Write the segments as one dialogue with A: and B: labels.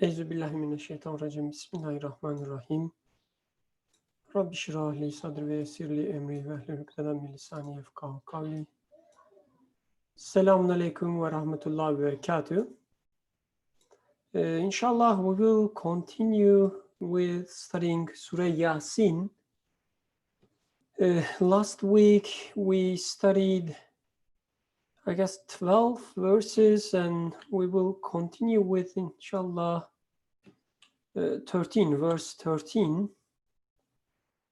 A: Euzubillahimineşşeytanirracim. Bismillahirrahmanirrahim. Rabbi şrah li sadri ve yessir li emri ve ehlul ukdeden min lisani yefkahu kavli. Selamun aleyküm ve rahmetullahi ve berekatuh. Inshallah, we will continue with studying Surah Yasin. Last week we studied, I guess, 12 verses, and we will continue with, inshallah, 13, verse 13.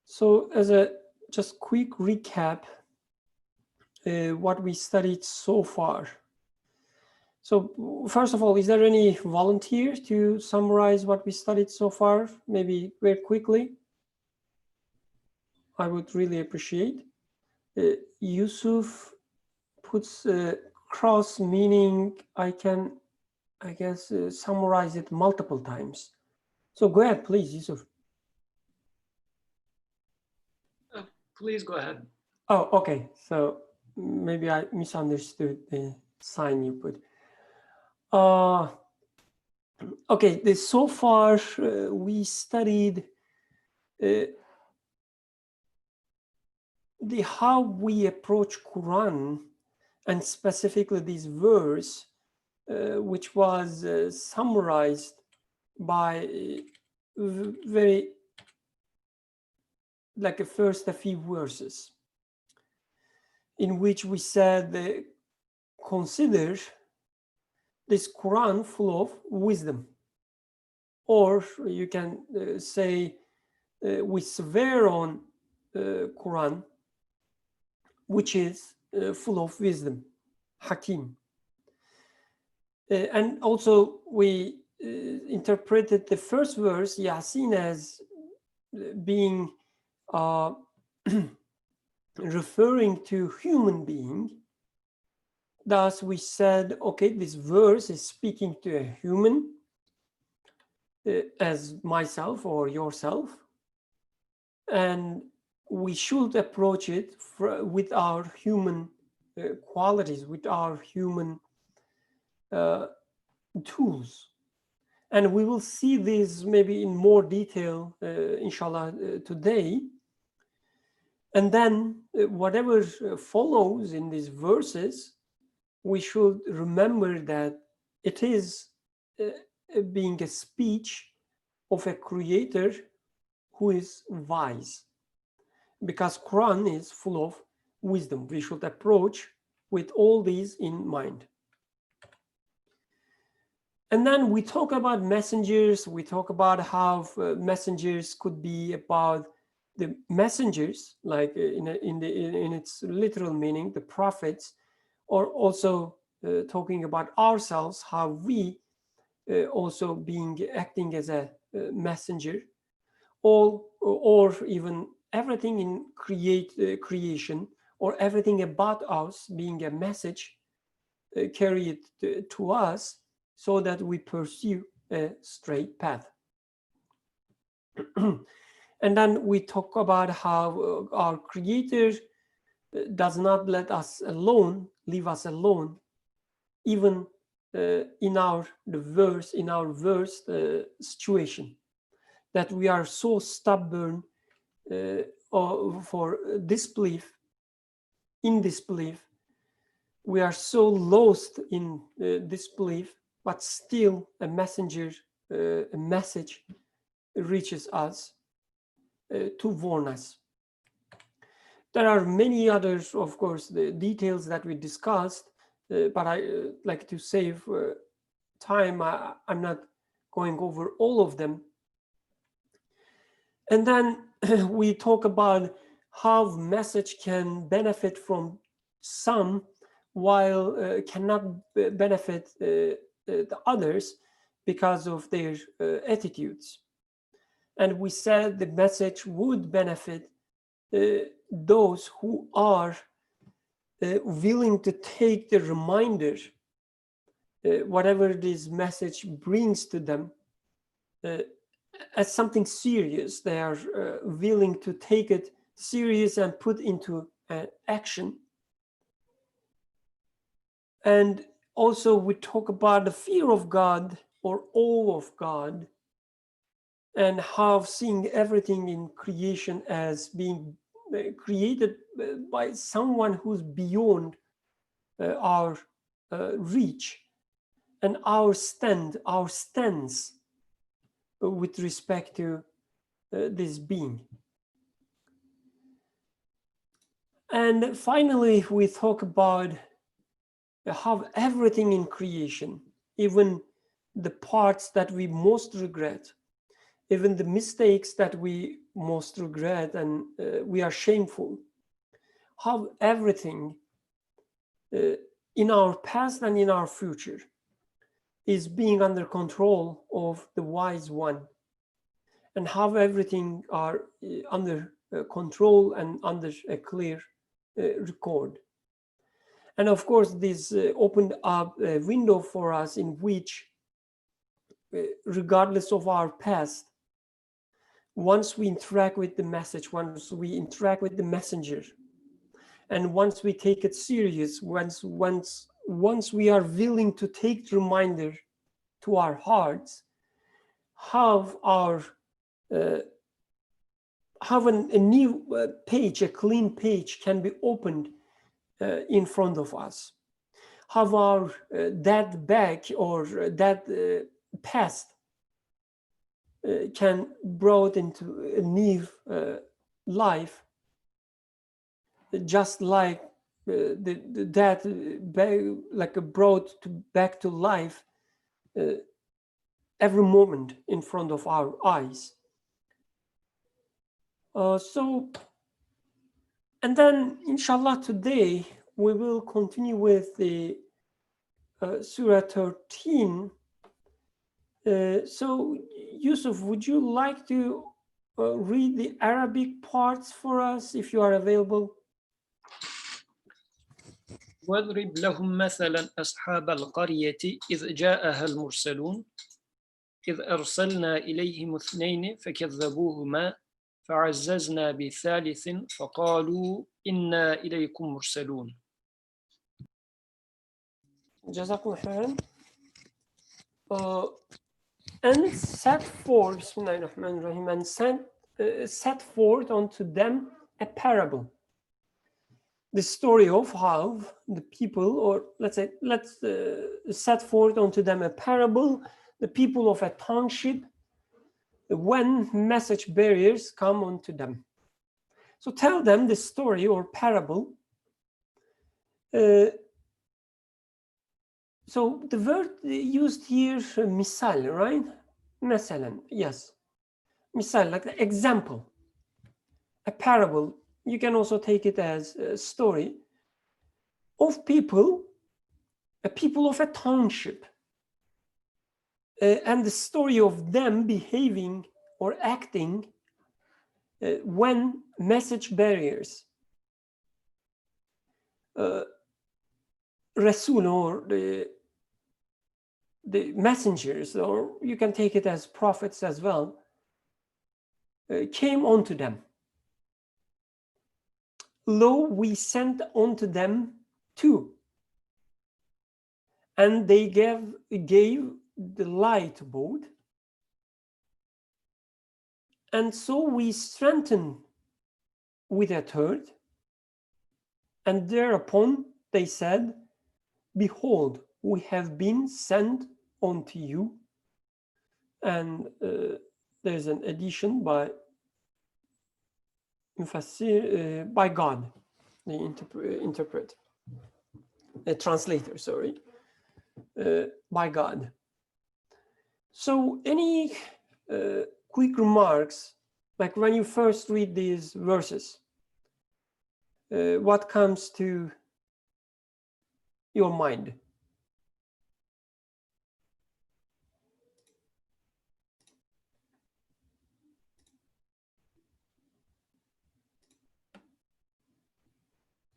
A: So as a just quick recap, what we studied so far. So first of all, is there any volunteer to summarize what we studied so far? Maybe very quickly. I would really appreciate. Yusuf puts cross, meaning I can, I guess, summarize it multiple times. So go ahead, please, Yusuf.
B: Please go ahead.
A: Oh, okay. So maybe I misunderstood the sign you put. Okay, so far we studied how we approach Quran, and specifically this verse, which was summarized by very like a few verses, in which we said consider this Quran full of wisdom, or you can say we swear on Quran, which is full of wisdom, Hakim. And also we interpreted the first verse, Yasin, as being referring to human being. Thus we said, okay, this verse is speaking to a human, as myself or yourself, and we should approach it with our human qualities, with our human tools. And we will see this maybe in more detail, inshallah, today. And then whatever follows in these verses, we should remember that it is being a speech of a creator who is wise, because Quran is full of wisdom. We should approach with all these in mind. And then we talk about messengers. We talk about how messengers could be about the messengers, like in its literal meaning, the prophets, or also talking about ourselves, how we also acting as a messenger, or even everything in creation, or everything about us being a message carried to us, so that we pursue a straight path. And then we talk about how our Creator does not let us alone, leave us alone, even in our worst situation, that we are so stubborn for disbelief, in disbelief, we are so lost in disbelief, but still a message reaches us to warn us. There are many others, of course, the details that we discussed, but I like to save time. I'm not going over all of them. And then we talk about how message can benefit from some, while cannot benefit the others because of their attitudes. And we said the message would benefit those who are willing to take the reminder, whatever this message brings to them, as something serious. They are willing to take it serious and put into action. And also we talk about the fear of God or awe of God, and how seeing everything in creation as being created by someone who's beyond our reach, and our stance with respect to this being. And finally, we talk about how everything in creation, even the parts that we most regret, even the mistakes that we most regret and we are shameful, how everything in our past and in our future is being under control of the wise one, and how everything are under control and under a clear record. And of course, this opened up a window for us in which, regardless of our past, once we interact with the message, once we interact with the messenger, and once we take it serious, once we are willing to take the reminder to our hearts, have a new page, a clean page can be opened in front of us. Have our that back or that past can brought into a new life, just like that like brought back to life every moment in front of our eyes. And then inshallah today we will continue with the Surah 13. So Yusuf, would you like to read the Arabic parts for us if you are available?
B: واضرب لهم مثلا أصحاب القرية إذ جاءها المرسلون إذ أرسلنا إليهم اثنين فكذبوهما فعززنا بثالث فقالوا إنا إليكم مرسلون.
A: جزاكم خيرا. And set forth, Bismillahirrahmanirrahim, and set forth unto them a parable. The story of how the people, or let's set forth unto them a parable, the people of a township, when message bearers come unto them. So tell them the story or parable. So the word used here, misal, right? Masalan, yes. Misal, like the example. A parable, you can also take it as a story of people, a people of a township, and the story of them behaving or acting when message bearers, Rasul, or the messengers, or you can take it as prophets as well, came unto them. Lo, we sent unto them two, and they gave the lie to both. And so we strengthened with a third, and thereupon they said, behold, we have been sent unto you. And there's an addition by by God, the translator, sorry, by God. So any quick remarks, like when you first read these verses, what comes to your mind?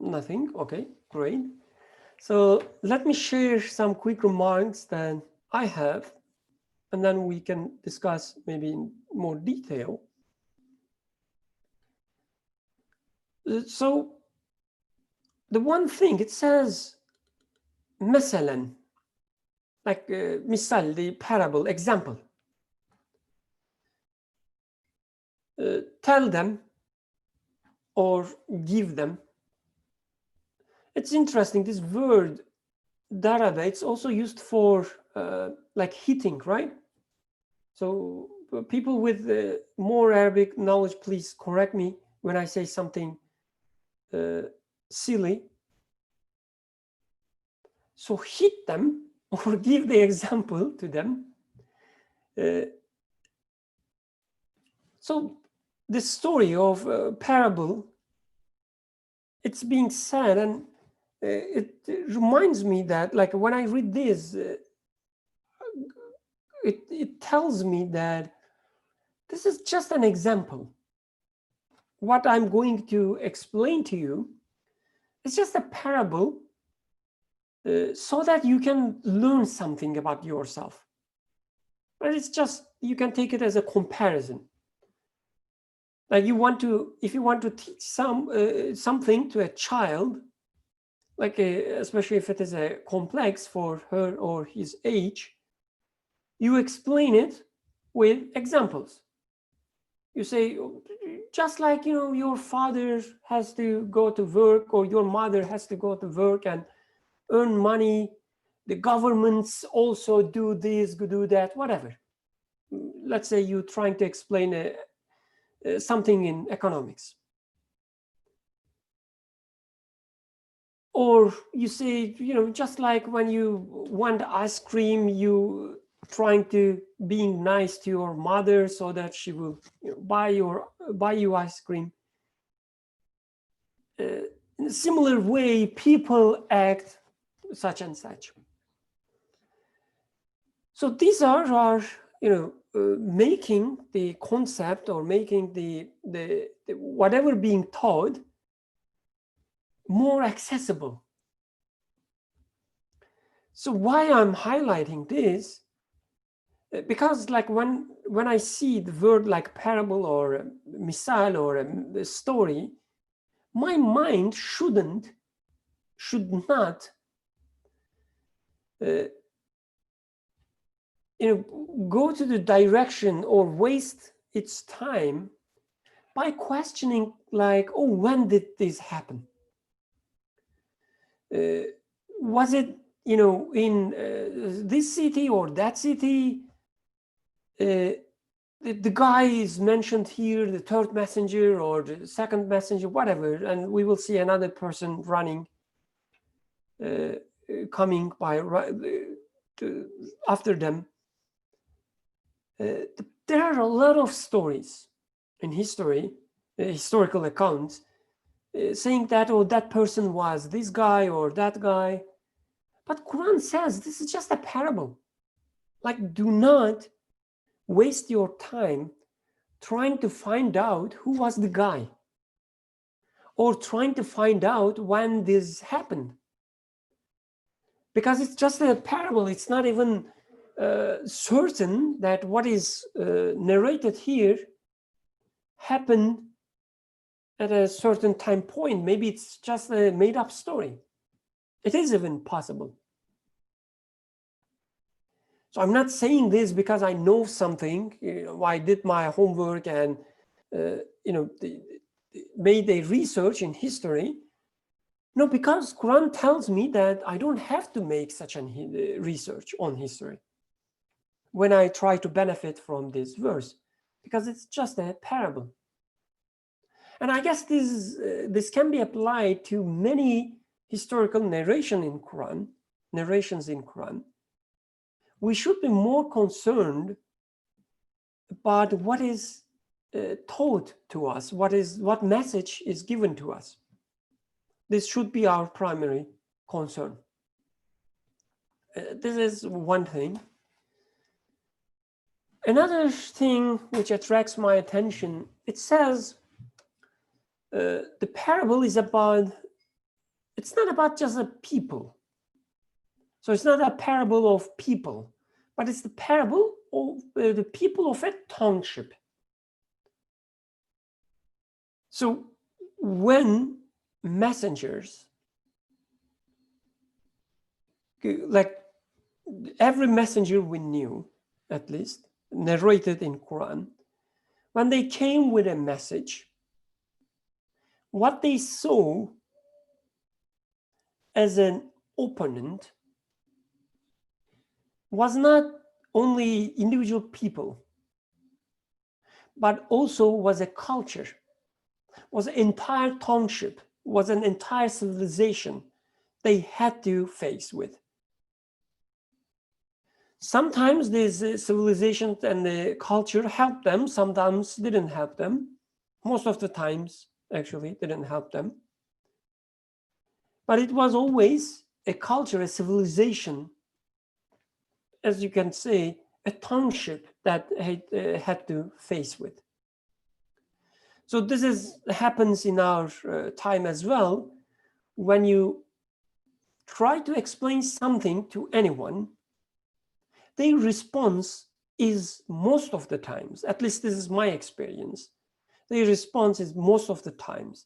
A: Nothing. Okay, great. So let me share some quick remarks that I have, and then we can discuss maybe in more detail. So the one thing, it says, مثلا, like misal, the parable example. Tell them or give them. It's interesting, this word daraba, it's also used for like hitting, right? So people with more Arabic knowledge, please correct me when I say something silly. So hit them or give the example to them. So the story of parable, it's being said, and it reminds me that, like, when I read this, it tells me that this is just an example. What I'm going to explain to you is just a parable so that you can learn something about yourself. But it's just, you can take it as a comparison. Like you want to, if you want to teach something to a child, like especially if it is a complex for her or his age, you explain it with examples. You say, just like, you know, your father has to go to work, or your mother has to go to work and earn money, the governments also do this, do that, whatever. Let's say you're trying to explain something in economics. Or you say, you know, just like when you want ice cream, you trying to being nice to your mother so that she will, you know, buy you ice cream. In a similar way, people act such and such. So these are you know, making the concept or making the whatever being taught more accessible. So why I'm highlighting this, because like when I see the word like parable or misal or a story, my mind should not you know, go to the direction or waste its time by questioning like, oh, when did this happen? Was it, you know, in this city or that city? The guy is mentioned here, the third messenger or the second messenger, whatever, and we will see another person running, coming by after them. There are a lot of stories in history, historical accounts, saying that, oh, that person was this guy or that guy. But Quran says this is just a parable. Like, do not waste your time trying to find out who was the guy or trying to find out when this happened. Because it's just a parable. It's not even certain that what is narrated here happened at a certain time point. Maybe it's just a made-up story. It is even possible. So I'm not saying this because I know something. You know, I did my homework and you know, made a research in history. No, because Quran tells me that I don't have to make such a research on history when I try to benefit from this verse, because it's just a parable. And I guess this can be applied to many historical narrations in Quran. We should be more concerned about what is taught to us, what message is given to us. This should be our primary concern. This is one thing. Another thing which attracts my attention, it says the parable is about, it's not about just a people. So it's not a parable of people, but it's the parable of the people of a township. So when messengers, like every messenger we knew, at least narrated in Quran, when they came with a message, what they saw as an opponent was not only individual people, but also was a culture, was an entire township, was an entire civilization they had to face with. Sometimes this civilization and the culture helped them, sometimes didn't help them. Most of the times, actually, didn't help them. But it was always a culture, a civilization, as you can say, a township that had to face with. So this happens in our time as well. When you try to explain something to anyone, their response is most of the times, at least this is my experience, their response is most of the times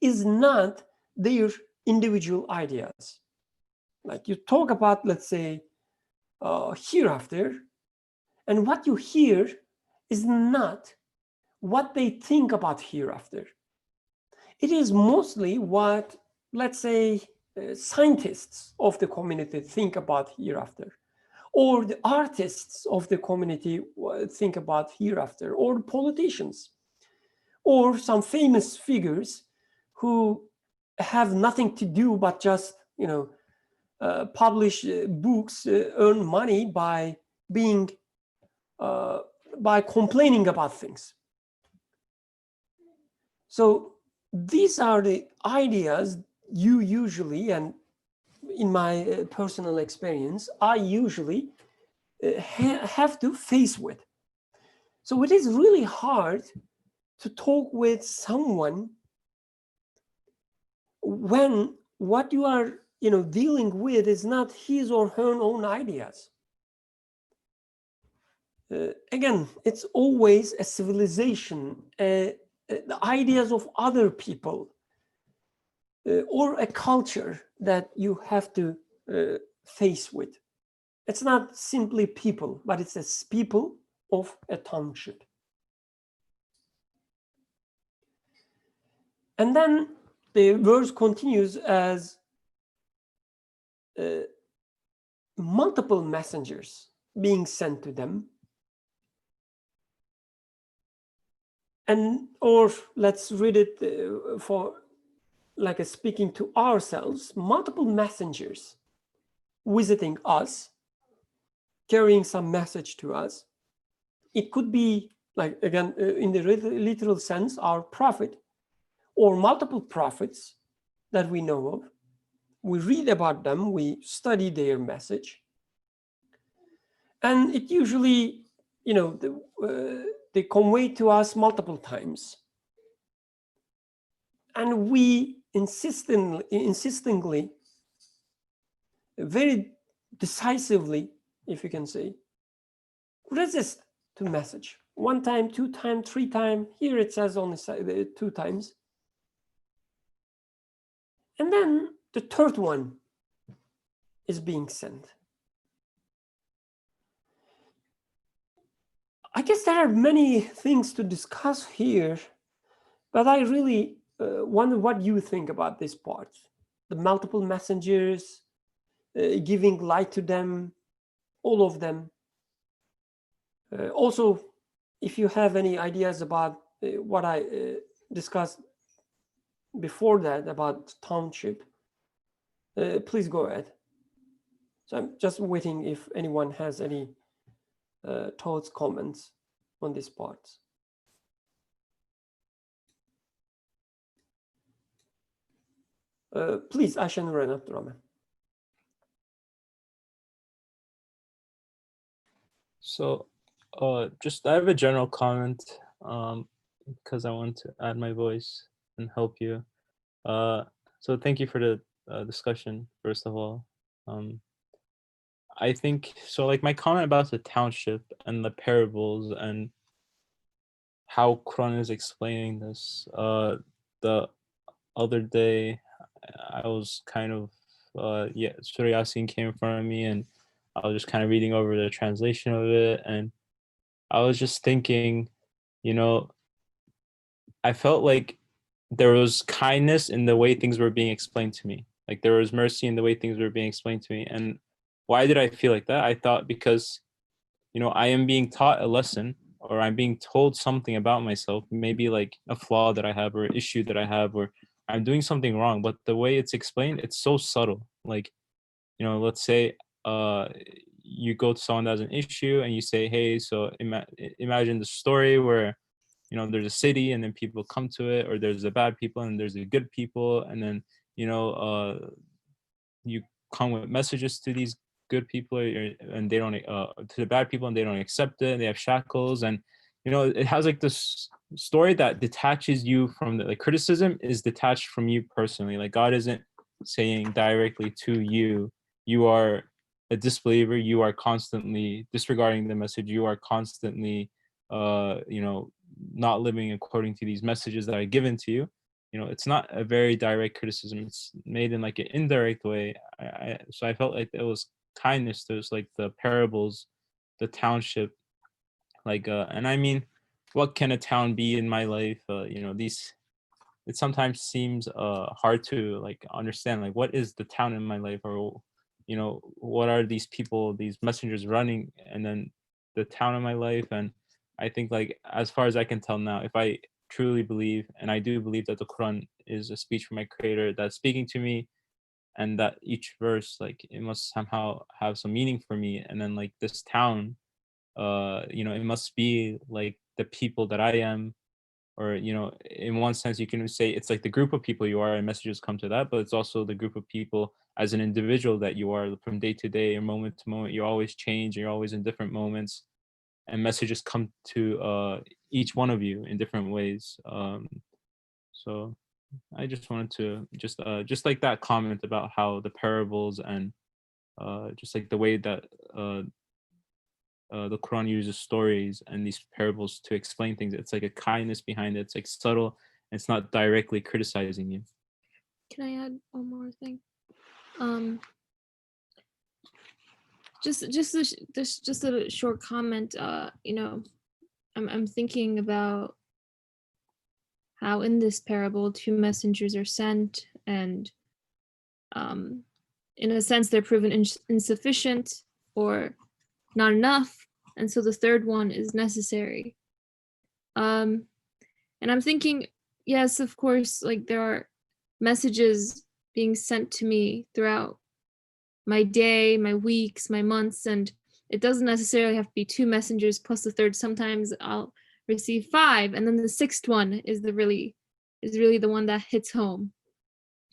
A: is not their individual ideas. Like you talk about, let's say, hereafter, and what you hear is not what they think about hereafter. It is mostly what, let's say, scientists of the community think about hereafter, or the artists of the community think about hereafter, or politicians, or some famous figures who have nothing to do but just, publish books, earn money by being, by complaining about things. So these are the ideas you usually, and in my personal experience, I usually have to face with. So it is really hard to talk with someone when what you are dealing with is not his or her own ideas. Again, it's always a civilization, the ideas of other people, or a culture that you have to face with. It's not simply people, but it's a people of a township. And then the verse continues as multiple messengers being sent to them. And, or let's read it for like a speaking to ourselves, multiple messengers visiting us, carrying some message to us. It could be, like, again, in the literal sense, our prophet, or multiple prophets that we know of. We read about them, we study their message. And it usually, they convey to us multiple times. And we insistingly, very decisively, if you can say, resist to message. One time, two times, three times. Here it says only two times. And then the third one is being sent. I guess there are many things to discuss here, but I really wonder what you think about this part. The multiple messengers, giving light to them, all of them. Also, if you have any ideas about what I discussed before that about township, please go ahead. So I'm just waiting if anyone has any thoughts, comments on this part. Please, Ashan Abdurrahman.
C: So, just I have a general comment because I want to add my voice and help you. So thank you for the discussion, first of all. I think so. Like my comment about the township and the parables and how Quran is explaining this. The other day, I was kind of Surah Yasin came in front of me, and I was just kind of reading over the translation of it, and I was just thinking, you know, I felt like there was kindness in the way things were being explained to me. Like there was mercy in the way things were being explained to me. And why did I feel like that? I thought because, you know, I am being taught a lesson, or I'm being told something about myself, maybe like a flaw that I have or an issue that I have, or I'm doing something wrong. But the way it's explained, it's so subtle. Like, you know, let's say you go to someone that has an issue and you say, hey, so imagine the story where, you know, there's a city and then people come to it, or there's the bad people and there's the good people, and then, you know, you come with messages to these good people, and they don't to the bad people, and they don't accept it, and they have shackles. And, you know, it has like this story that detaches you from the, like, criticism is detached from you personally. Like God isn't saying directly to you, you are a disbeliever, you are constantly disregarding the message, you are constantly you know, not living according to these messages that are given to you. You know, it's not a very direct criticism, it's made in like an indirect way. So I felt like it was kindness. There's like the parables, the township, like and I mean, what can a town be in my life? You know, these, it sometimes seems hard to like understand, like what is the town in my life, or, you know, what are these people, these messengers running, and then the town in my life. And I think, like, as far as I can tell now, if I truly believe, and I do believe, that the Quran is a speech from my creator that's speaking to me, and that each verse, like, it must somehow have some meaning for me. And then like this town, you know, it must be like the people that I am, or, you know, in one sense you can say it's like the group of people you are, and messages come to that, but it's also the group of people as an individual that you are from day to day or moment to moment. You always change, you're always in different moments, and messages come to each one of you in different ways. So I just wanted to just like that comment about how the parables, and just like the way that the Quran uses stories and these parables to explain things. It's like a kindness behind it. It's like subtle. It's not directly criticizing you.
D: Can I add one more thing? Just a short comment. You know, I'm thinking about how in this parable 2 messengers are sent, and in a sense they're proven insufficient or not enough, and so the third one is necessary. And I'm thinking, yes, of course, like there are messages being sent to me throughout my day, my weeks, my months, and it doesn't necessarily have to be 2 messengers plus the third. Sometimes I'll receive 5, and then the 6th one is really the one that hits home.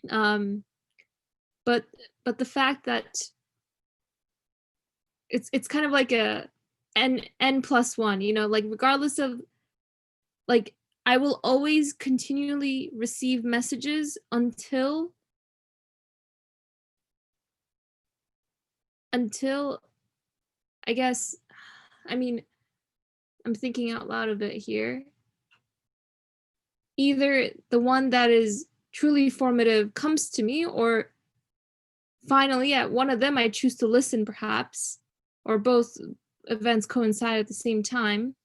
D: But the fact that it's kind of like a n plus 1, you know, like regardless of, like, I will always continually receive messages until I guess, I mean, I'm thinking out loud a bit here. Either the one that is truly formative comes to me, or finally at one of them I choose to listen, perhaps, or both events coincide at the same time.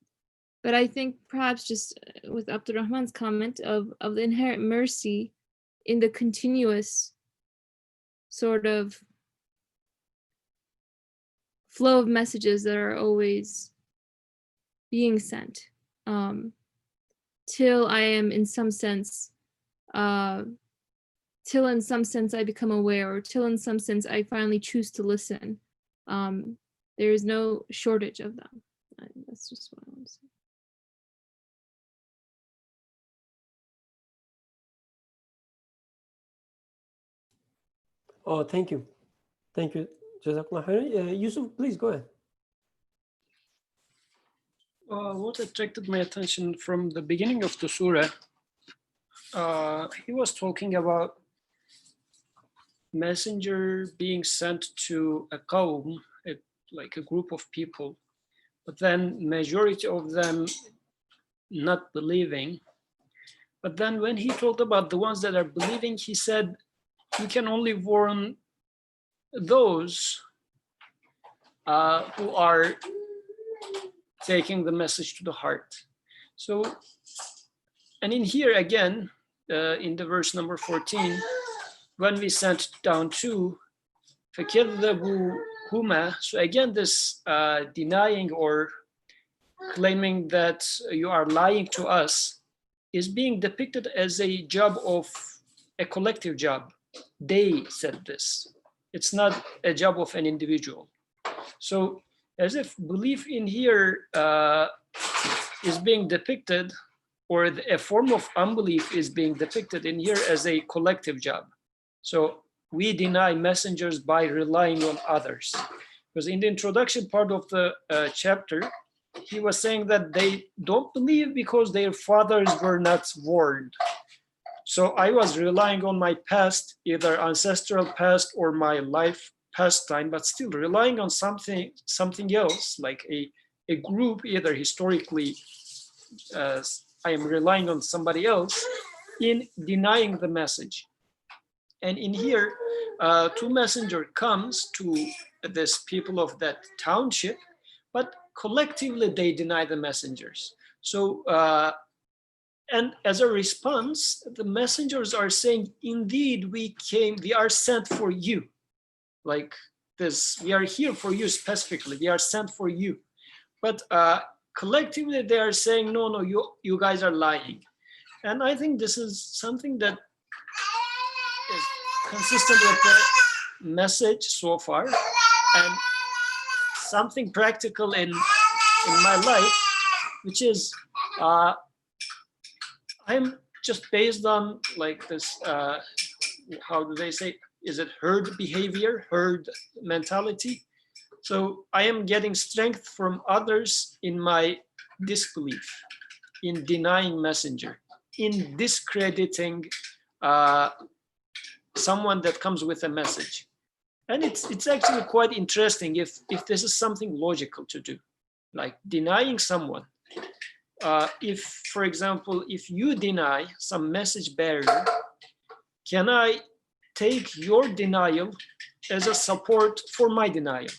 D: But I think perhaps just with Abdurrahman's comment of the inherent mercy in the continuous sort of flow of messages that are always being sent, till I am in some sense, till in some sense I become aware, or till in some sense I finally choose to listen. There is no shortage of them. That's just what I want to say.
A: Oh, thank you. Thank you. Jazakallah khairan. Yusuf, please go ahead.
B: What attracted my attention from the beginning of the surah, he was talking about messenger being sent to a qawm, like a group of people, but then majority of them not believing. But then when he talked about the ones that are believing, he said, you can only warn those who are taking the message to the heart. So, and in here again, in the verse number 14, when we sent down two, فَكَذَّبُوهُمَا, so again this denying or claiming that you are lying to us is being depicted as a job of a collective job. They said this. It's not a job of an individual. So as if belief in here is being depicted, or a form of unbelief is being depicted in here as a collective job. So we deny messengers by relying on others. Because in the introduction part of the chapter, he was saying that they don't believe because their fathers were not warned. So I was relying on my past, either ancestral past or my life pastime, but still relying on something else, like a group, either historically, I am relying on somebody else in denying the message. And in here, two messenger comes to this people of that township, but collectively they deny the messengers. So, and as a response, the messengers are saying, indeed, we are sent for you. Like this, we are here for you specifically, we are sent for you. But collectively they are saying, no, you guys are lying. And I think this is something that is consistent with the message so far, and something practical in my life, which is I'm just based on like this, how do they say, is it herd behavior, herd mentality? So I am getting strength from others in my disbelief, in denying messenger, in discrediting someone that comes with a message. And it's actually quite interesting if this is something logical to do, like denying someone. If, for example, if you deny some message bearer, can I take your denial as a support for my denial?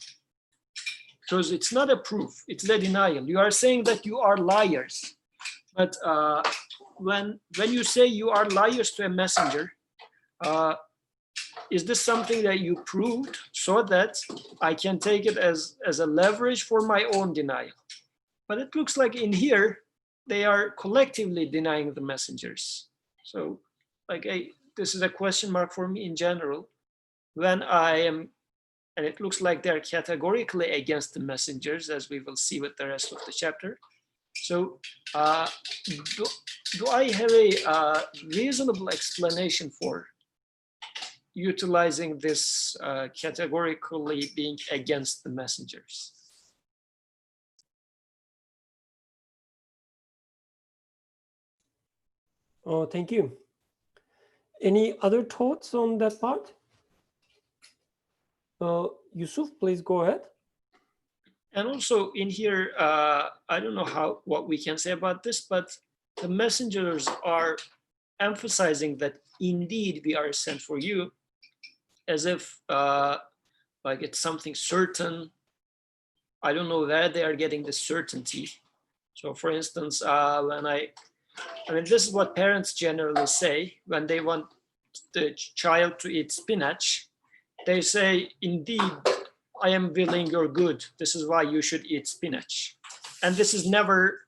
B: Because it's not a proof, it's the denial. You are saying that you are liars. But when you say you are liars to a messenger, is this something that you proved so that I can take it as a leverage for my own denial? But it looks like in here, they are collectively denying the messengers. So like this is a question mark for me in general. When I am, and it looks like they're categorically against the messengers, as we will see with the rest of the chapter. So do I have a reasonable explanation for utilizing this categorically being against the messengers?
A: Oh, thank you. Any other thoughts on that part? Yusuf, please go ahead.
B: And also in here, I don't know what we can say about this, but the messengers are emphasizing that indeed we are sent for you, as if like it's something certain. I don't know where they are getting the certainty. So for instance, I mean, this is what parents generally say when they want the child to eat spinach. They say, indeed, I am willing your good. This is why you should eat spinach. And this is never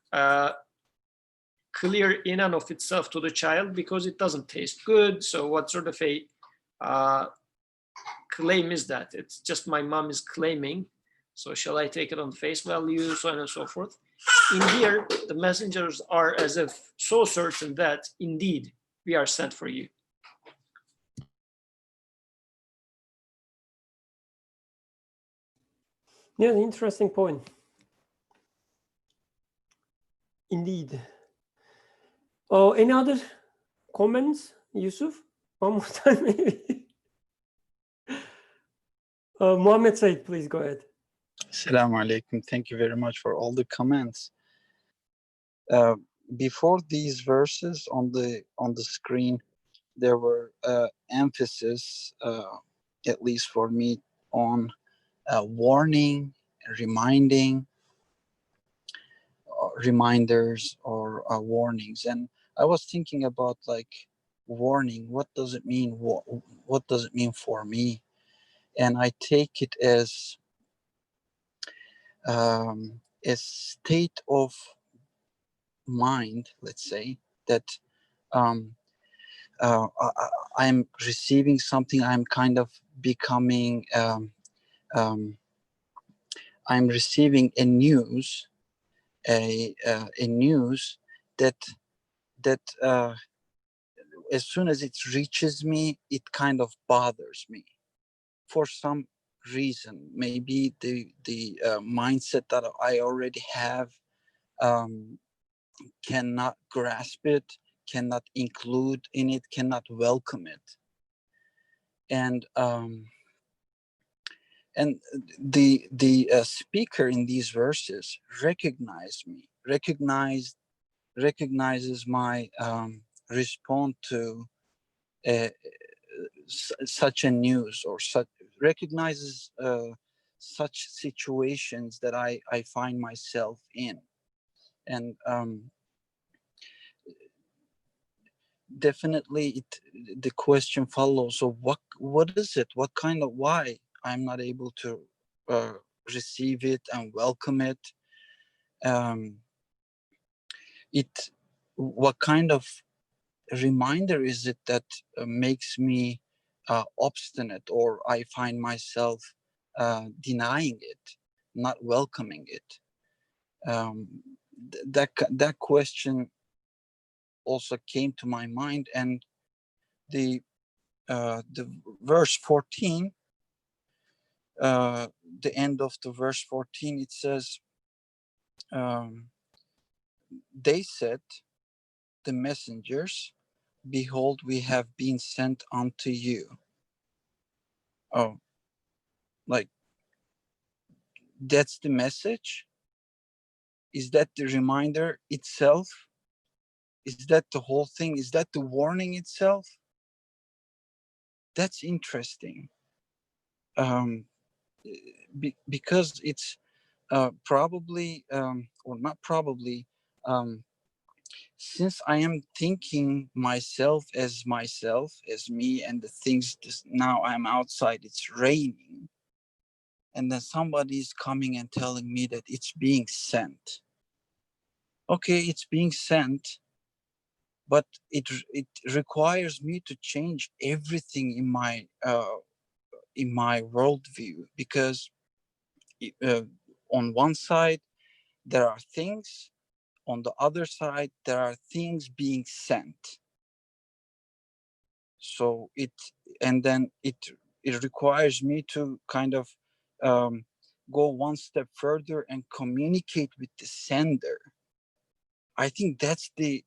B: clear in and of itself to the child because it doesn't taste good. So what sort of a claim is that? It's just my mom is claiming. So shall I take it on face value, so on and so forth? In here, the messengers are as if so certain that indeed we are sent for you.
A: Yeah, interesting point. Indeed. Oh, any other comments, Yusuf? One more time, maybe. Mohammed Said, please go ahead.
E: Assalamu alaikum. Thank you very much for all the comments. Before these verses on the screen, there were emphasis, at least for me, on warning reminding, reminders, or warnings. And I was thinking about like warning. What does it mean? What does it mean for me? And I take it as a state of mind, let's say, that I'm receiving something. I'm kind of becoming. I'm receiving a news, a news that as soon as it reaches me, it kind of bothers me for some reason. Maybe the mindset that I already have cannot grasp it, cannot include in it, cannot welcome it. And the speaker in these verses recognized me, recognizes my response to such a news, or recognizes such situations that I find myself in. And definitely the question follows, so what is it, what kind of, why I'm not able to receive it and welcome it? What kind of reminder is it that makes me obstinate, or I find myself denying it, not welcoming it? That question also came to my mind. And the verse 14, the end of the verse 14, it says, they said, the messengers, behold, we have been sent unto you. Oh, like, that's the message? Is that the reminder itself? Is that the whole thing? Is that the warning itself? That's interesting. Because it's probably, or not probably, since I am thinking myself, as me, and the things, now I'm outside, it's raining, and then somebody's coming and telling me that it's being sent. Okay, it's being sent, but it requires me to change everything in my worldview, because on one side there are things, on the other side there are things being sent. So it requires me to kind of go one step further and communicate with the sender. I think that's the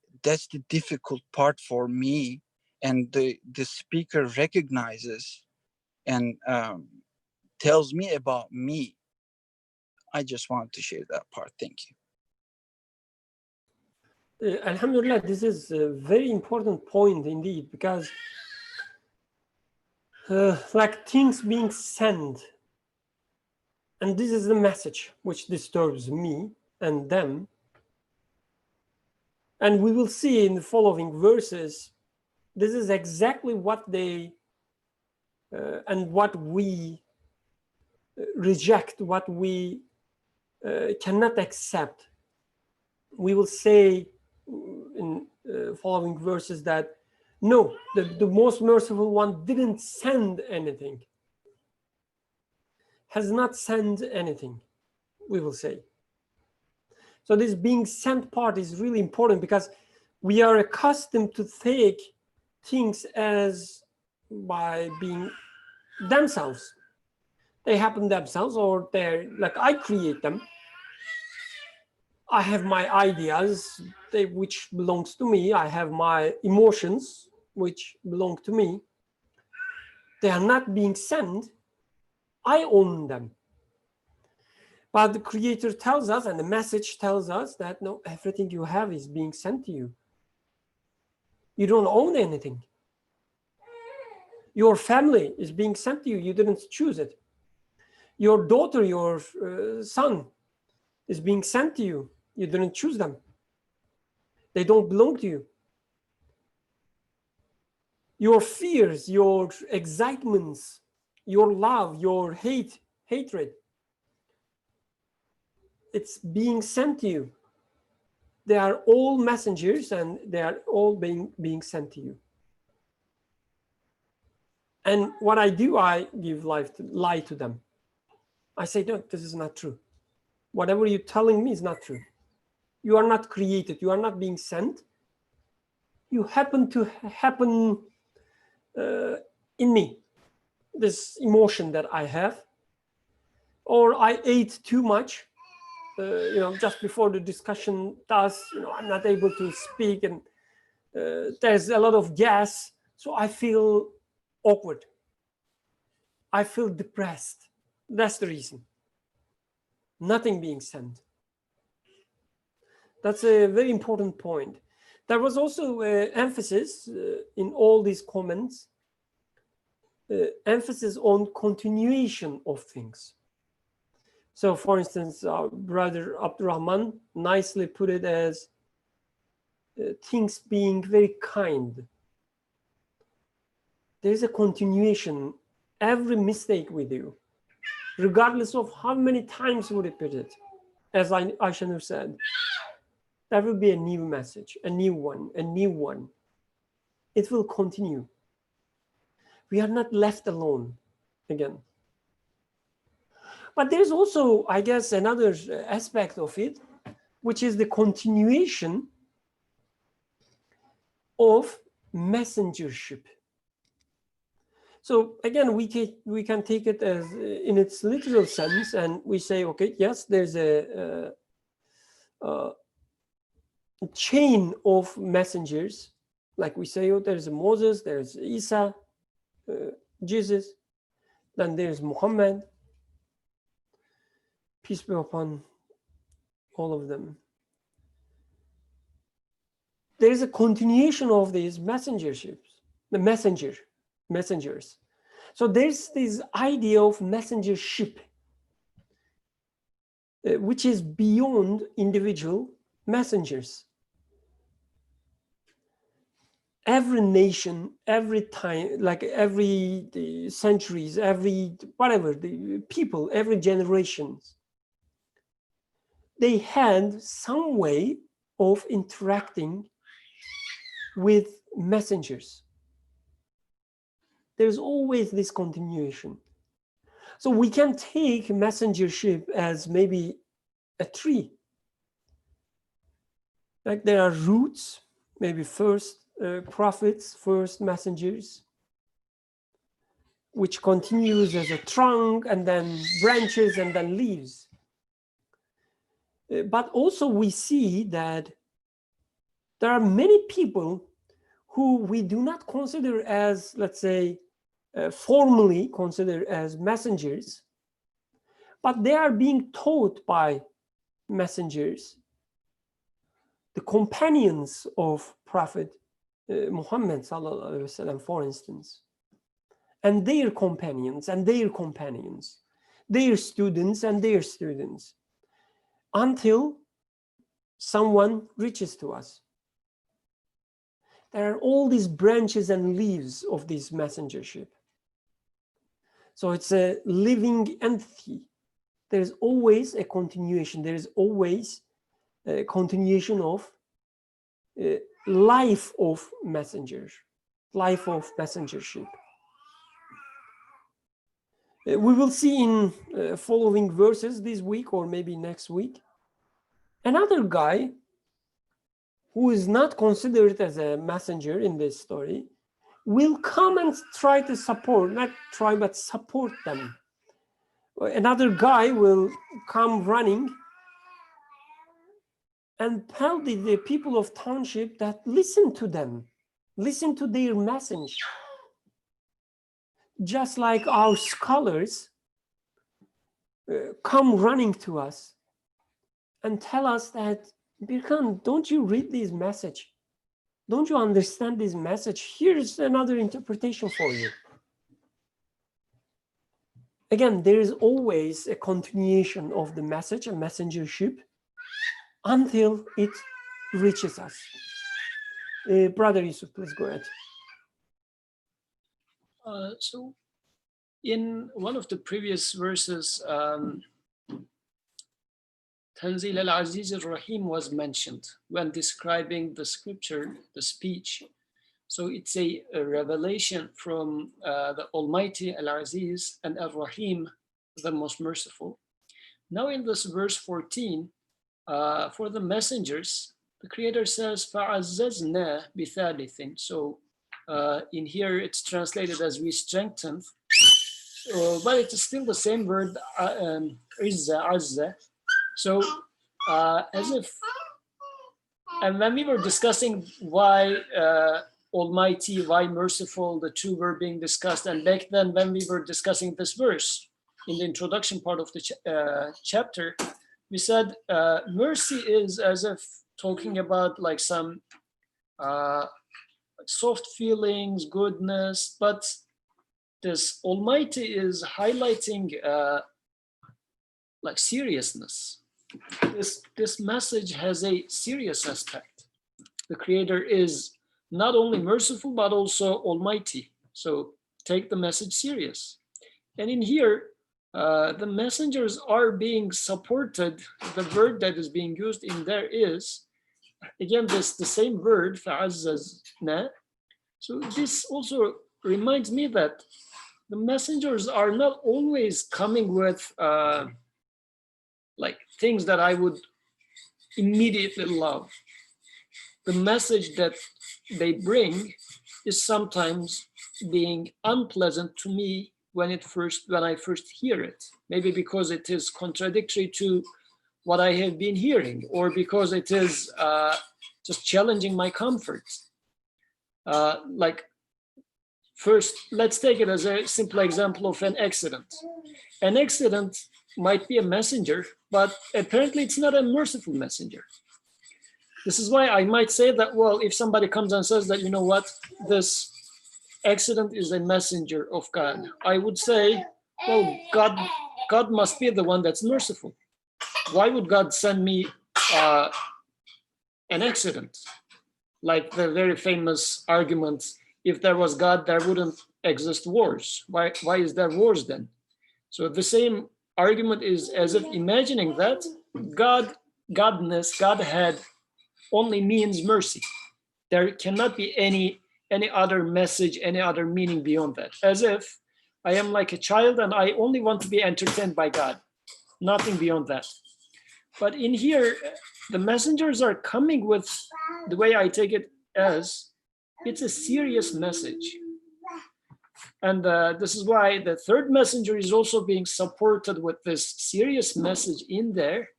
E: difficult part for me, and the speaker recognizes and tells me about me. I just wanted to share that part. Thank you.
A: Alhamdulillah, this is a very important point indeed, because like things being sent, and this is the message which disturbs me and them. And we will see in the following verses, this is exactly what they and what we reject, what we cannot accept. We will say in following verses that no, the most merciful one didn't send anything, has not sent anything, we will say. So this being sent part is really important, because we are accustomed to take things as by being themselves. They happen themselves, or they're like, I create them. I have my ideas, which belongs to me. I have my emotions, which belong to me. They are not being sent. I own them. But the Creator tells us, and the message tells us, that no, everything you have is being sent to you. You don't own anything. Your family is being sent to you. You didn't choose it. Your daughter, your son is being sent to you. You didn't choose them. They don't belong to you. Your fears, your excitements, your love, your hatred, it's being sent to you. They are all messengers, and they are all being sent to you. And what I do, I give lie to them. I say, no, this is not true. Whatever you're telling me is not true. You are not created. You are not being sent. You happen to happen in me, this emotion that I have, or I ate too much. Just before the discussion does, I'm not able to speak, and there's a lot of gas, so I feel awkward. I feel depressed. That's the reason. Nothing being sent. That's a very important point. There was also emphasis in all these comments, emphasis on continuation of things. So, for instance, our brother Abdurrahman nicely put it as things being very kind. There's a continuation. Every mistake we do, regardless of how many times we repeat it, as Aishanur said, there will be a new message, a new one, a new one. It will continue. We are not left alone again. But there's also, I guess, another aspect of it, which is the continuation of messengership. So again, we can take it as in its literal sense, and we say, okay, yes, there's a chain of messengers, like we say, oh, there's Moses, there's Isa, Jesus, then there's Muhammad. Peace be upon all of them. There is a continuation of these messengerships, the messengers. So there's this idea of messengership, which is beyond individual messengers. Every nation, every time, like every centuries, every whatever, the people, every generations, they had some way of interacting with messengers. There's always this continuation. So we can take messengership as maybe a tree. Like there are roots, maybe first prophets, first messengers, which continues as a trunk and then branches and then leaves. But also we see that there are many people who we do not consider as, let's say, formally considered as messengers, but they are being taught by messengers, the companions of Prophet Muhammad sallallahu alaihi wasallam, for instance, and their companions and their companions, their students and their students, until someone reaches to us. There are all these branches and leaves of this messengership. So it's a living entity. There's always a continuation. There is always a continuation of life of messengers, life of messengership. We will see in following verses this week or maybe next week, another guy who is not considered as a messenger in this story will come and try to support, not try, but support them. Another guy will come running and tell the people of township that listen to them, listen to their message. Just like our scholars come running to us and tell us that, Birkan, don't you read this message? Don't you understand this message? Here's another interpretation for you. again, there is always a continuation of the message and messengership until it reaches us. Brother Yusuf, please go ahead.
B: So in one of the previous verses, Tanzil al-Aziz al-Rahim was mentioned when describing the scripture, the speech. So it's a revelation from the Almighty Al-Aziz and Al-Rahim, the most merciful. Now in this verse 14, for the messengers, the Creator says, فَعَزَّزْنَا بِثَالِثٍ. So in here it's translated as we strengthened, but it's still the same word, izza, azza. So as if, and when we were discussing why Almighty, why merciful, the two were being discussed, and back then when we were discussing this verse in the introduction part of the chapter, we said mercy is as if talking about like some soft feelings, goodness, but this Almighty is highlighting like seriousness. This message has a serious aspect. The Creator is not only merciful, but also Almighty. So take the message serious. And in here, the messengers are being supported. The word that is being used in there is, again, the same word, فَعَزَّزْنَا. So this also reminds me that the messengers are not always coming with like things that I would immediately love. The message that they bring is sometimes being unpleasant to me when I first hear it. Maybe because it is contradictory to what I have been hearing, or because it is just challenging my comfort. Like first, let's take it as a simple example of an accident. An accident might be a messenger, but apparently it's not a merciful messenger. This is why I might say that, well, if somebody comes and says that, you know what, this accident is a messenger of God, I would say, well, God must be the one that's merciful. Why would God send me an accident? Like the very famous argument, if there was God, there wouldn't exist wars. Why is there wars then? So the same argument is as if imagining that Godness, Godhead only means mercy. There cannot be any other message, any other meaning beyond that. As if I am like a child and I only want to be entertained by God, nothing beyond that. But in here, the messengers are coming with, the way I take it as, it's a serious message. And this is why the third messenger is also being supported with this serious message in there.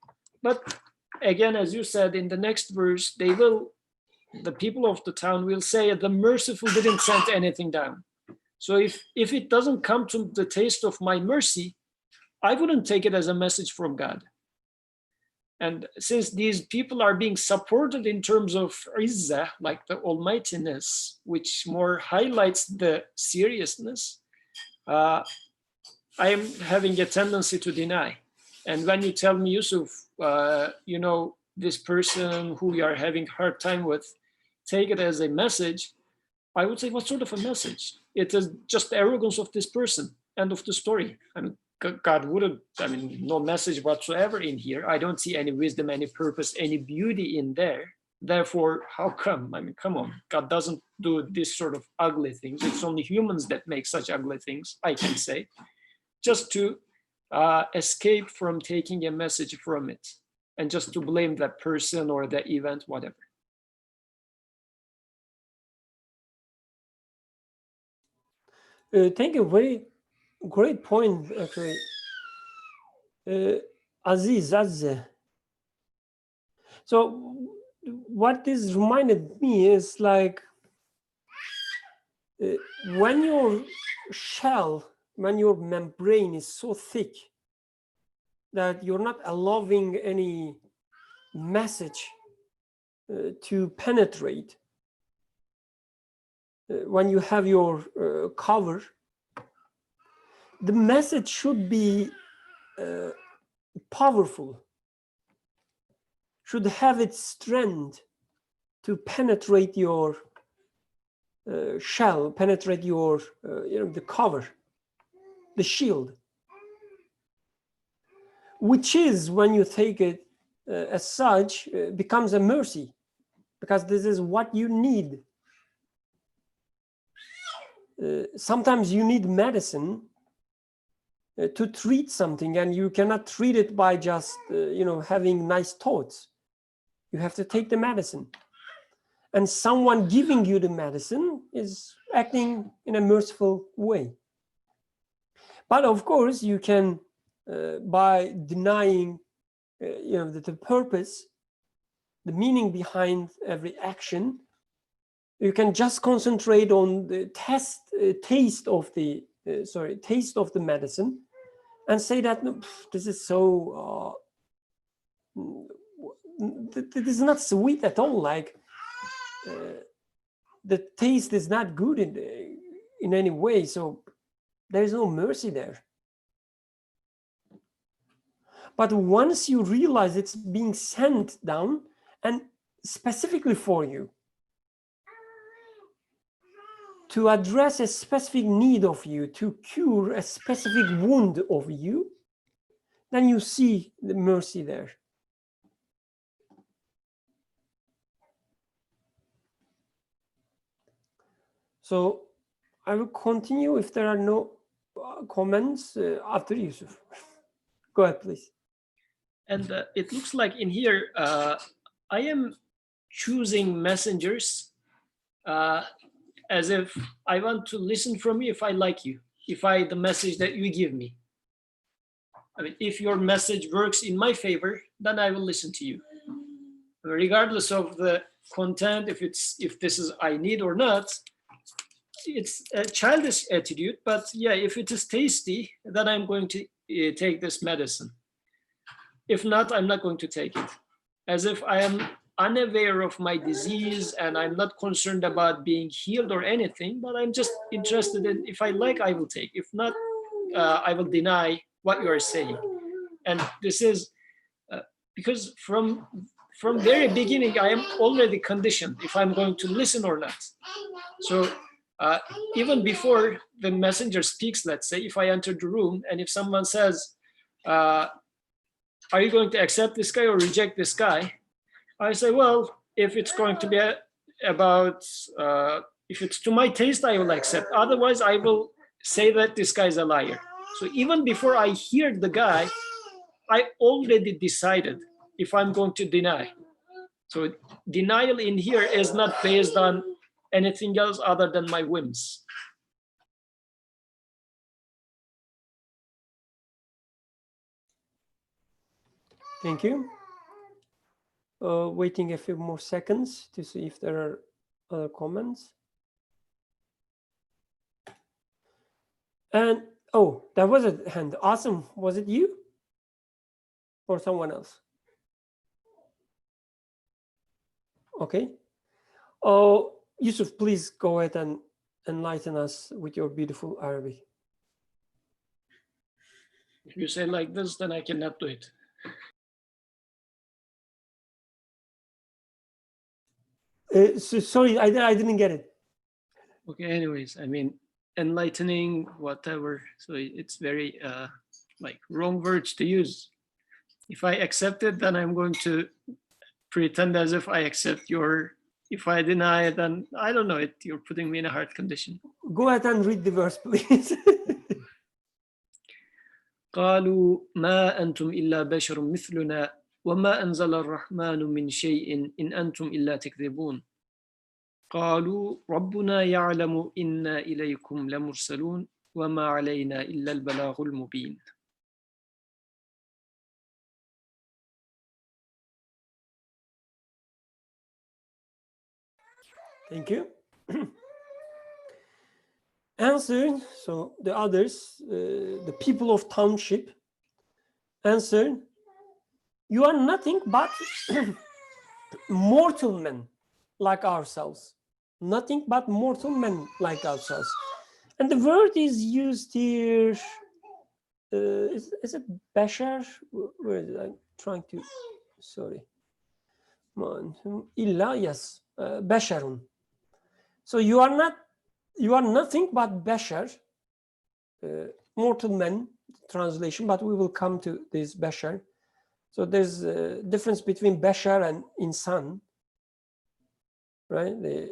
B: But again, as you said, in the next verse, the people of the town will say the merciful didn't send anything down. So if it doesn't come to the taste of my mercy, I wouldn't take it as a message from God. And since these people are being supported in terms of izzah, like the almightiness, which more highlights the seriousness, I am having a tendency to deny. And when you tell me, Yusuf, you know, this person who you are having a hard time with, take it as a message, I would say, what sort of a message? It is just the arrogance of this person, end of the story. I mean, God wouldn't, no message whatsoever in here. I don't see any wisdom, any purpose, any beauty in there. Therefore, how come? Come on, God doesn't do this sort of ugly things. It's only humans that make such ugly things, I can say, just to escape from taking a message from it and just to blame that person or the event, whatever.
A: Thank you. Very great point, actually. Aziz. So what this reminded me is like when your shell, when your membrane is so thick that you're not allowing any message to penetrate, when you have your cover, the message should be powerful, should have its strength to penetrate your shell, penetrate your, the cover, the shield, which is, when you take it as such, becomes a mercy, because this is what you need. Sometimes you need medicine to treat something, and you cannot treat it by just, having nice thoughts. You have to take the medicine. And someone giving you the medicine is acting in a merciful way. But of course, you can, by denying, the purpose, the meaning behind every action, you can just concentrate on the taste of the medicine, and say that, no, this is so, this is not sweet at all. Like, the taste is not good in any way, so there is no mercy there. But once you realize it's being sent down, and specifically for you, to address a specific need of you, to cure a specific wound of you, then you see the mercy there. So I will continue if there are no comments after Yusuf. Go ahead, please.
B: And it looks like in here, I am choosing messengers as if I want to listen from you if I like you, the message that you give me. I mean, if your message works in my favor, then I will listen to you. Regardless of the content, if this is I need or not, it's a childish attitude. But yeah, if it is tasty, then I'm going to take this medicine. If not, I'm not going to take it. As if I am unaware of my disease and I'm not concerned about being healed or anything, but I'm just interested in, if I like, I will take. If not, I will deny what you are saying. And this is because from very beginning, I am already conditioned if I'm going to listen or not. So even before the messenger speaks, let's say, if I enter the room and if someone says, are you going to accept this guy or reject this guy? I say, well, if it's going to be about, if it's to my taste, I will accept. Otherwise, I will say that this guy is a liar. So even before I hear the guy, I already decided if I'm going to deny. So denial in here is not based on anything else other than my whims.
A: Thank you. Waiting a few more seconds to see if there are other comments. And oh, there was a hand. Awesome. Was it you or someone else? Okay. Oh, Yusuf, please go ahead and enlighten us with your beautiful Arabic.
B: If you say like this, then I cannot do it.
A: So, sorry, I didn't get it.
B: Okay, anyways, I mean, enlightening, whatever. So it's very like wrong words to use. If I accept it, then I'm going to pretend as if I accept your, if I deny it, then I don't know it. You're putting me in a hard condition.
A: Go ahead and read the verse, please.
B: قالوا ما أنتم إلا بشر مثلنا وما أنزل الرحمن من شيء إن أنتم إلا تكذبون قالوا ربنا يعلم إنا إليكم لمرسلون وما علينا إلا البلاغ المبين.
A: Thank you. Answered, so the others, the people of township answered, you are nothing but mortal men like ourselves. Nothing but mortal men like ourselves. And the word is used here is it Bashar? Where is it? I'm trying to, sorry. Illa, yes, Basharun. So you are nothing but Bashar, mortal men translation, but we will come to this Bashar. So there's a difference between Bashar and Insan, right?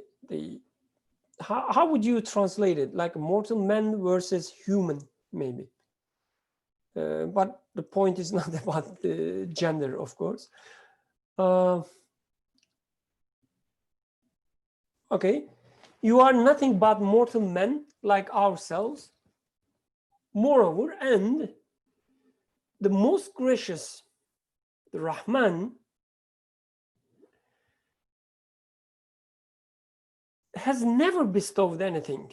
A: How would you translate it? Like mortal men versus human, maybe. But the point is not about the gender, of course. Okay, you are nothing but mortal men like ourselves. Moreover, and the most gracious, the Rahman, has never bestowed anything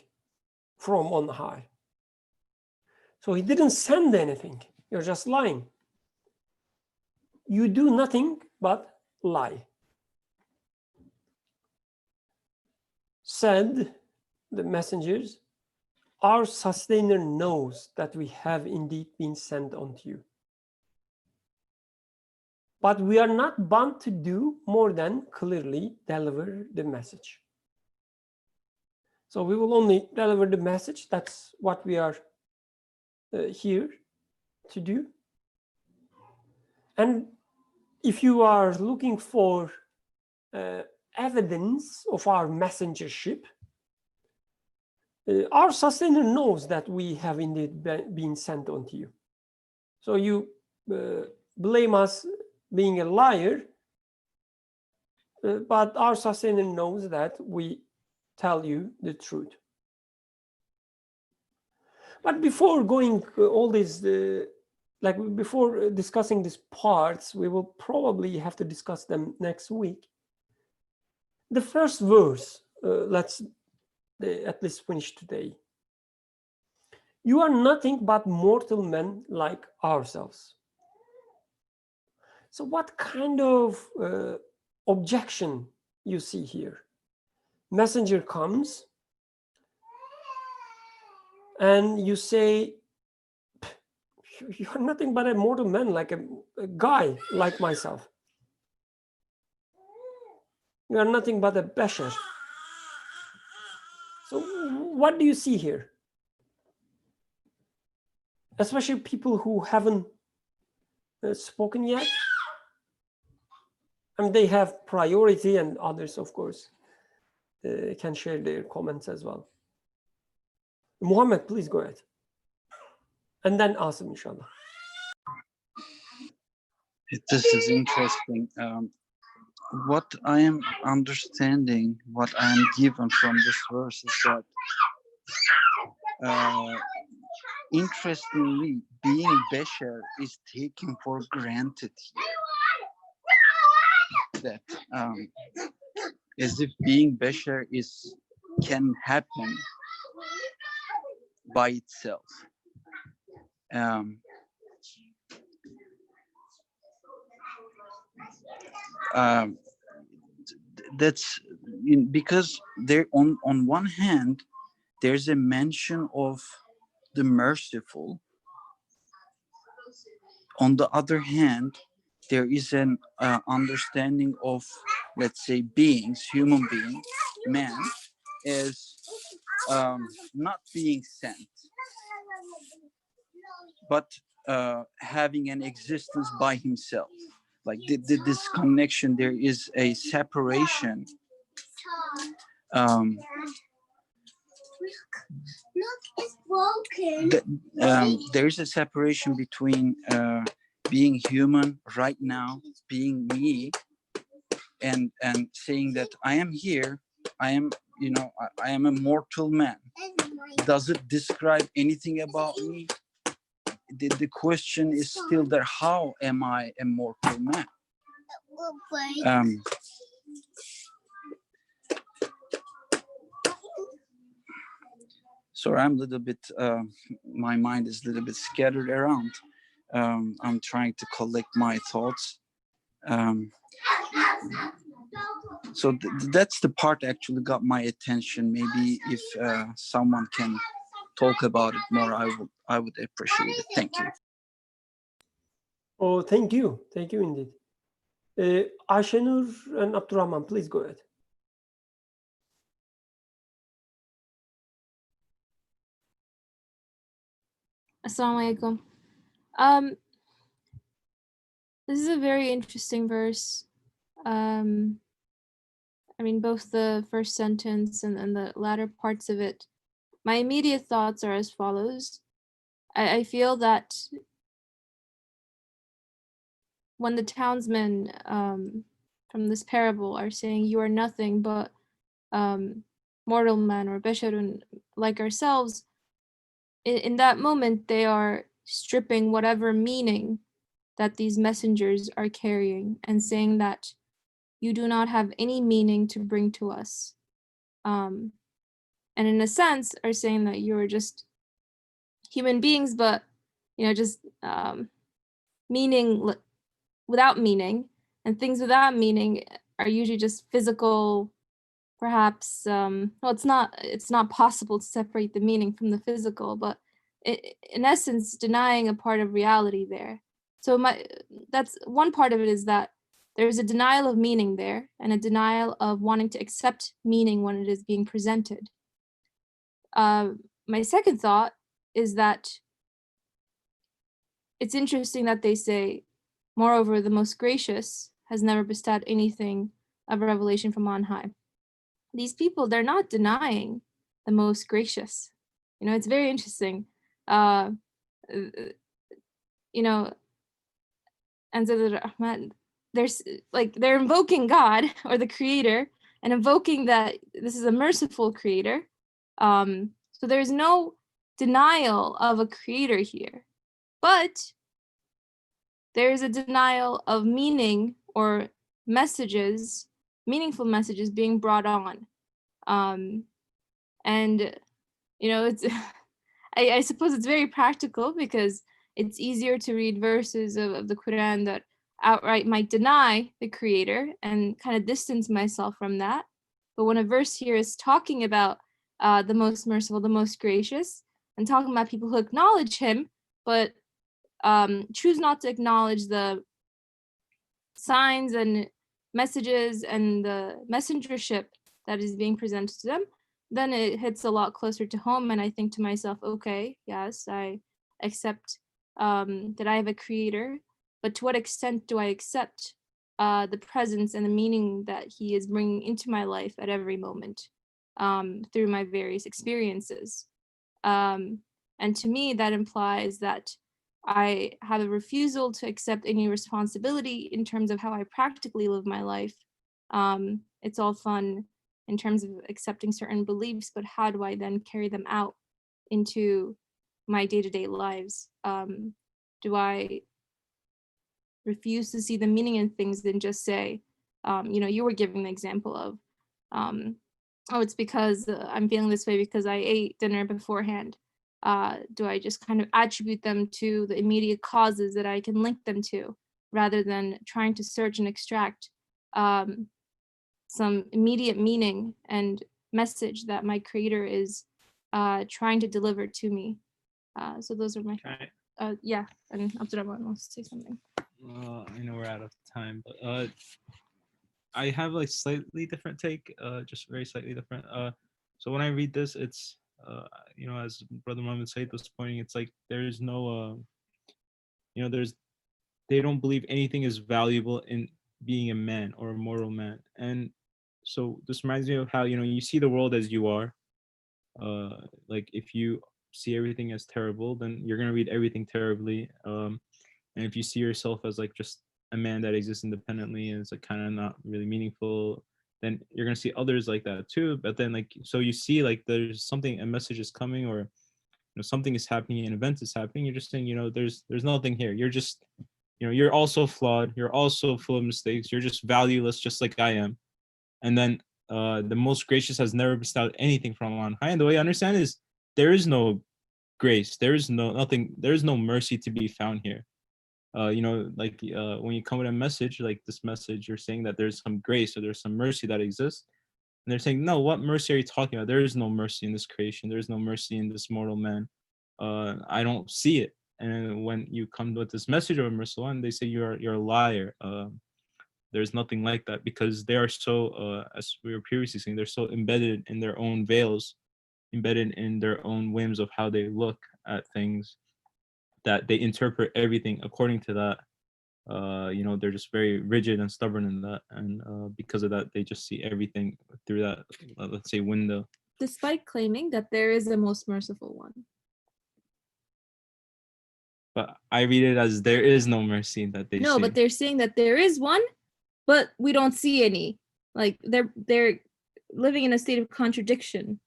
A: from on high. So he didn't send anything. You're just lying. You do nothing but lie. Said the messengers, our sustainer knows that we have indeed been sent unto you. But we are not bound to do more than clearly deliver the message. So we will only deliver the message. That's what we are here to do. And if you are looking for evidence of our messengership, our sustainer knows that we have indeed been sent unto you. So you blame us being a liar, but our sustainer knows that we tell you the truth. But before going all these, before discussing these parts, we will probably have to discuss them next week. The first verse, let's at least finish today. You are nothing but mortal men like ourselves. So what kind of objection you see here? Messenger comes and you say, you're nothing but a mortal man, like a guy like myself. You are nothing but a bashar. So what do you see here? Especially people who haven't spoken yet. I mean, they have priority, and others, of course, can share their comments as well. Muhammad, please go ahead. And then Asim, inshallah.
E: This is interesting. What I am understanding, what I am given from this verse is that, interestingly, being Bashar is taken for granted here. That as if being Bashar can happen by itself. That's because there on one hand there's a mention of the merciful. On the other hand, there is an understanding of, let's say, beings, human beings, man, as not being sent, but having an existence by himself. Like this connection, there is a separation. There is a separation between being human right now, being me, and saying that I am here, I am, I am a mortal man. Does it describe anything about me? The question is still there. How am I a mortal man? Sorry, I'm a little bit, my mind is a little bit scattered around. I'm trying to collect my thoughts. So that's the part actually got my attention. Maybe if someone can talk about it more, I would appreciate it. Thank you.
A: Oh, thank you indeed. Ayşenur and Abdurrahman, please go ahead.
D: Assalamu alaikum. This is a very interesting verse. I mean, both the first sentence and the latter parts of it. My immediate thoughts are as follows. I feel that when the townsmen from this parable are saying, you are nothing but mortal man or basharun like ourselves, in that moment they are stripping whatever meaning that these messengers are carrying and saying that you do not have any meaning to bring to us. And in a sense are saying that you are just human beings, but just meaning without meaning, and things without meaning are usually just physical, perhaps. Well, it's not possible to separate the meaning from the physical, but in essence denying a part of reality there. So that's one part of it, is that there's a denial of meaning there and a denial of wanting to accept meaning when it is being presented. My second thought is that it's interesting that they say, moreover, the most gracious has never bestowed anything of revelation from on high. These people, they're not denying the most gracious. It's very interesting. And they're invoking God or the creator and invoking that this is a merciful creator. So there's no denial of a creator here, but there's a denial of meaning or messages, meaningful messages being brought on. And it's I suppose it's very practical, because it's easier to read verses of the Quran that outright might deny the creator and kind of distance myself from that. But when a verse here is talking about the most merciful, the most gracious, and talking about people who acknowledge him, but choose not to acknowledge the signs and messages and the messengership that is being presented to them, then it hits a lot closer to home. And I think to myself, okay, yes, I accept that I have a creator, but to what extent do I accept the presence and the meaning that he is bringing into my life at every moment through my various experiences? And to me, that implies that I have a refusal to accept any responsibility in terms of how I practically live my life. It's all fun in terms of accepting certain beliefs, but how do I then carry them out into my day-to-day lives? Do I refuse to see the meaning in things and just say, you were giving the example of, oh, it's because I'm feeling this way because I ate dinner beforehand. Do I just kind of attribute them to the immediate causes that I can link them to, rather than trying to search and extract some immediate meaning and message that my creator is trying to deliver to me? So those are my thoughts. Yeah, and Abdurrahman wants to say something.
C: I know we're out of time, but I have like slightly different take, just very slightly different. So when I read this, it's as Brother Muhammad Said was pointing, it's like there's no they don't believe anything is valuable in being a man or a mortal man. And so this reminds me of how you see the world as you are. Like if you see everything as terrible, then you're gonna read everything terribly. And if you see yourself as like just a man that exists independently and it's like kind of not really meaningful, then you're gonna see others like that too. But then so you see like there's something, a message is coming, or something is happening, an event is happening. You're just saying, there's nothing here. You're just, you're also flawed. You're also full of mistakes. You're just valueless, just like I am. And then the most gracious has never bestowed anything from on high. And the way I understand is there is no grace. There is nothing. There is no mercy to be found here. When you come with a message like this message, you're saying that there's some grace or there's some mercy that exists. And they're saying, no, what mercy are you talking about? There is no mercy in this creation. There is no mercy in this mortal man. I don't see it. And when you come with this message of a merciful one, they say you're a liar. There's nothing like that, because they are so, as we were previously saying, they're so embedded in their own veils, embedded in their own whims of how they look at things, that they interpret everything according to that. They're just very rigid and stubborn in that, and because of that, they just see everything through that, let's say, window.
D: Despite claiming that there is a most merciful one.
C: But I read it as there is no mercy that they
D: No,
C: see.
D: but they're saying that there is one, but we don't see any. Like they're living in a state of contradiction.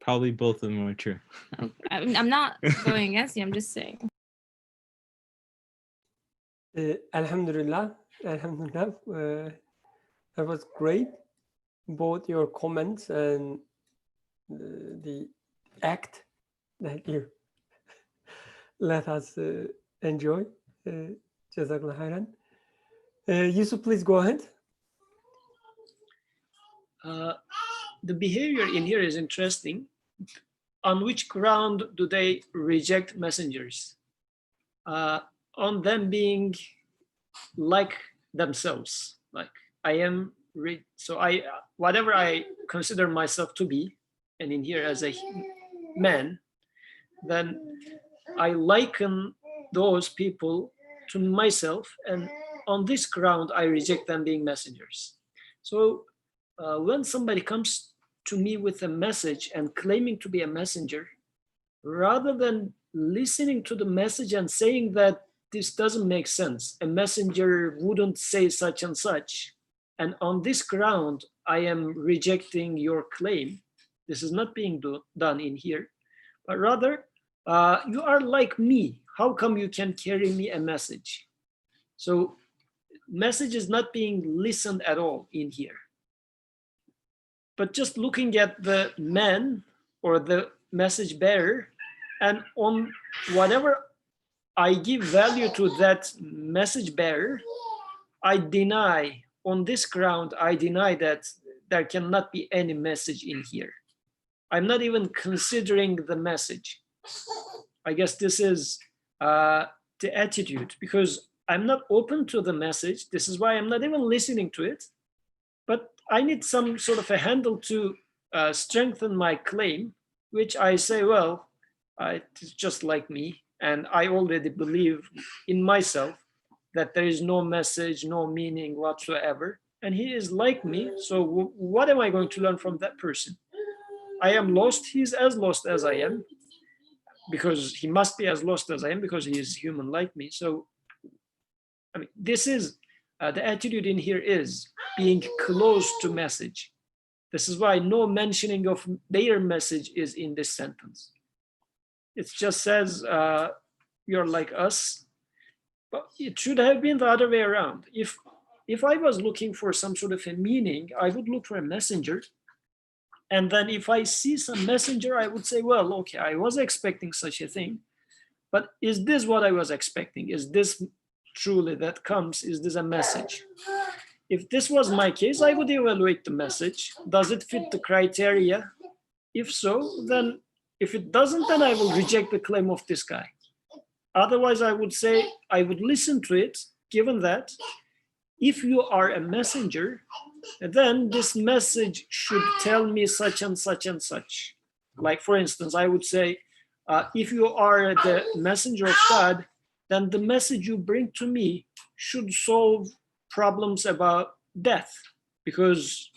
C: Probably both of them are true.
D: I'm not going against you. I'm just saying.
A: Alhamdulillah, Alhamdulillah. That was great. Both your comments and the act that you let us enjoy. Jazakallah khairan. Yusuf, please go ahead.
B: The behavior in here is interesting. On which ground do they reject messengers? On them being like themselves, like I am. So whatever I consider myself to be, and in here as a man, then I liken those people to myself, and on this ground I reject them being messengers. So when somebody comes to me with a message and claiming to be a messenger, rather than listening to the message and saying that this doesn't make sense, a messenger wouldn't say such and such, and on this ground I am rejecting your claim, this is not being done in here, but rather you are like me, how come you can carry me a message? So message is not being listened at all in here, but just looking at the man or the message bearer, and on whatever I give value to that message bearer, I deny, on this ground, I deny that there cannot be any message in here. I'm not even considering the message. I guess this is the attitude, because I'm not open to the message. This is why I'm not even listening to it. But I need some sort of a handle to strengthen my claim, which I say, well, it's just like me. And I already believe in myself that there is no message, no meaning whatsoever. And he is like me. So what am I going to learn from that person? I am lost. He's as lost as I am, because he must be as lost as I am, because he is human like me. So, I mean, this is the attitude in here is being close to message. This is why no mentioning of their message is in this sentence. It just says, you're like us. But it should have been the other way around. If I was looking for some sort of a meaning, I would look for a messenger. And then if I see some messenger, I would say, well, okay, I was expecting such a thing. But is this what I was expecting? Is this truly that comes? Is this a message? If this was my case, I would evaluate the message. Does it fit the criteria? If so, then if it doesn't, then I will reject the claim of this guy. Otherwise, I would say I would listen to it, given that if you are a messenger, then this message should tell me such and such and such. Like, for instance, I would say, if you are the messenger of God, then the message you bring to me should solve problems about death, because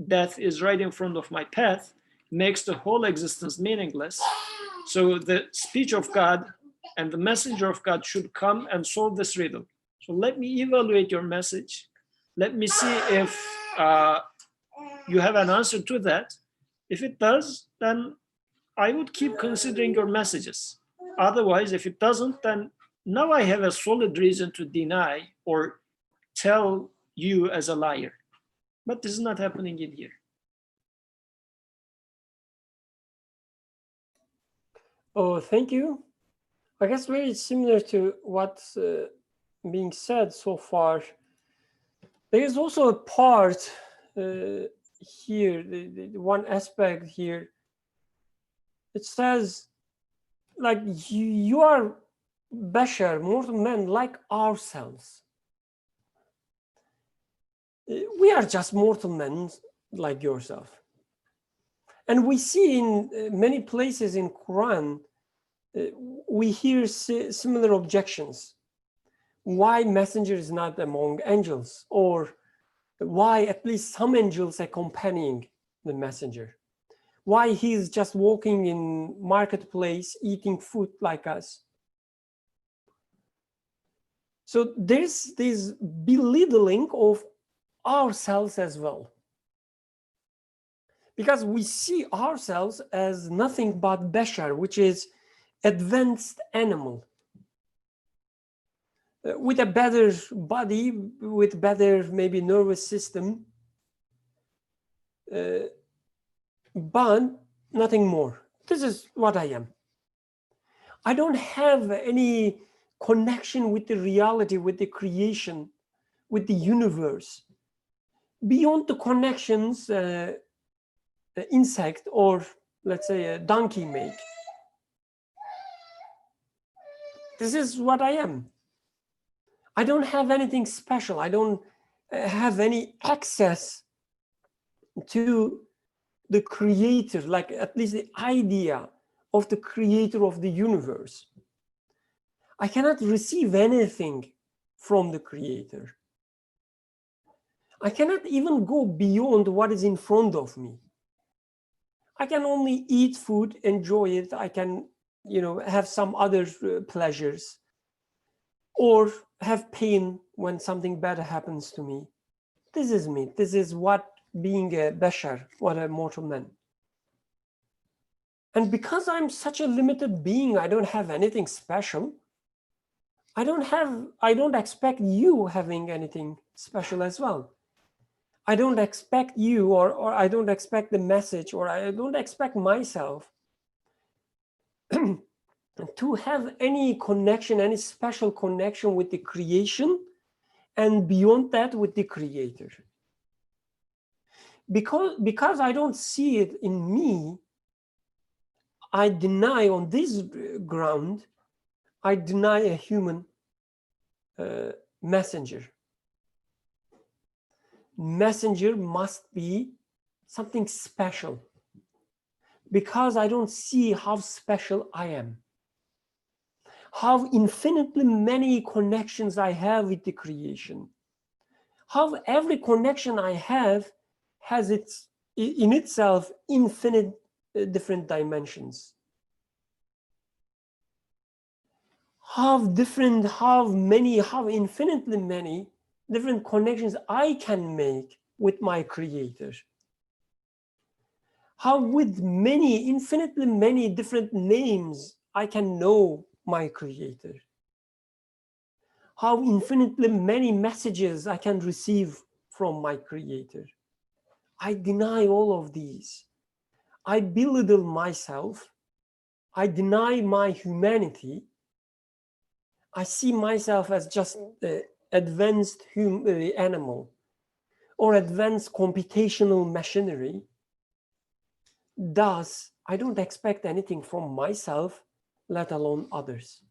B: death is right in front of my path, makes the whole existence meaningless. So the speech of God and the messenger of God should come and solve this riddle. So let me evaluate your message. Let me see if you have an answer to that. If it does, then I would keep considering your messages. Otherwise, if it doesn't, then now I have a solid reason to deny or tell you as a liar. But this is not happening in here.
A: Oh, thank you. I guess very similar to what's being said so far. There is also a part here, the one aspect here. It says, like, you are bashar, mortal men like ourselves. We are just mortal men like yourself. And we see in many places in Quran, we hear similar objections. Why messenger is not among angels, or why at least some angels accompanying the messenger. Why he is just walking in marketplace, eating food like us. So there's this belittling of ourselves as well. Because we see ourselves as nothing but bashar, which is advanced animal. With a better body, with better maybe nervous system, but nothing more. This is what I am. I don't have any connection with the reality, with the creation, with the universe. Beyond the connections an insect or, let's say, a donkey make. This is what I am. I don't have anything special. I don't have any access to the creator, like at least the idea of the creator of the universe. I cannot receive anything from the creator. I cannot even go beyond what is in front of me. I can only eat food, enjoy it. I can, have some other pleasures, or have pain when something bad happens to me. This is me. This is what being a bashar, what a mortal man. And because I'm such a limited being, I don't have anything special. I don't expect you having anything special as well. I don't expect you, or I don't expect the message, or I don't expect myself to have any connection, any special connection with the creation, and beyond that with the creator. Because I don't see it in me, I deny on this ground, I deny a human messenger. Messenger must be something special, because I don't see how special I am, how infinitely many connections I have with the creation, how every connection I have has in itself infinite different dimensions. How infinitely many different connections I can make with my creator. How with infinitely many different names I can know my creator. How infinitely many messages I can receive from my creator. I deny all of these. I belittle myself. I deny my humanity. I see myself as just advanced animal or advanced computational machinery. Thus, I don't expect anything from myself, let alone others.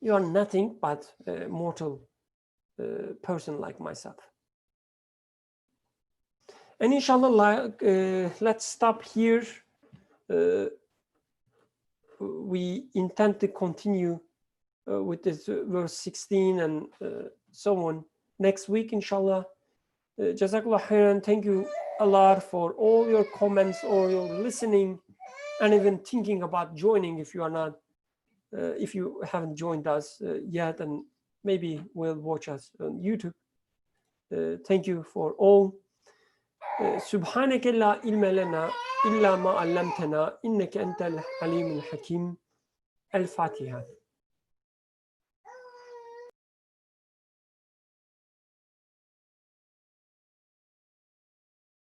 A: You are nothing but a mortal person like myself. And inshallah, let's stop here. We intend to continue with this verse 16 and so on next week, inshallah. Jazakallah khairan. Thank you a lot for all your comments or your listening and even thinking about joining if you are not, if you haven't joined us yet and maybe will watch us on YouTube. Thank you for all. سبحانك لا علم لنا إلا ما علمتنا إنك أنت العليم الحكيم. الفاتحة.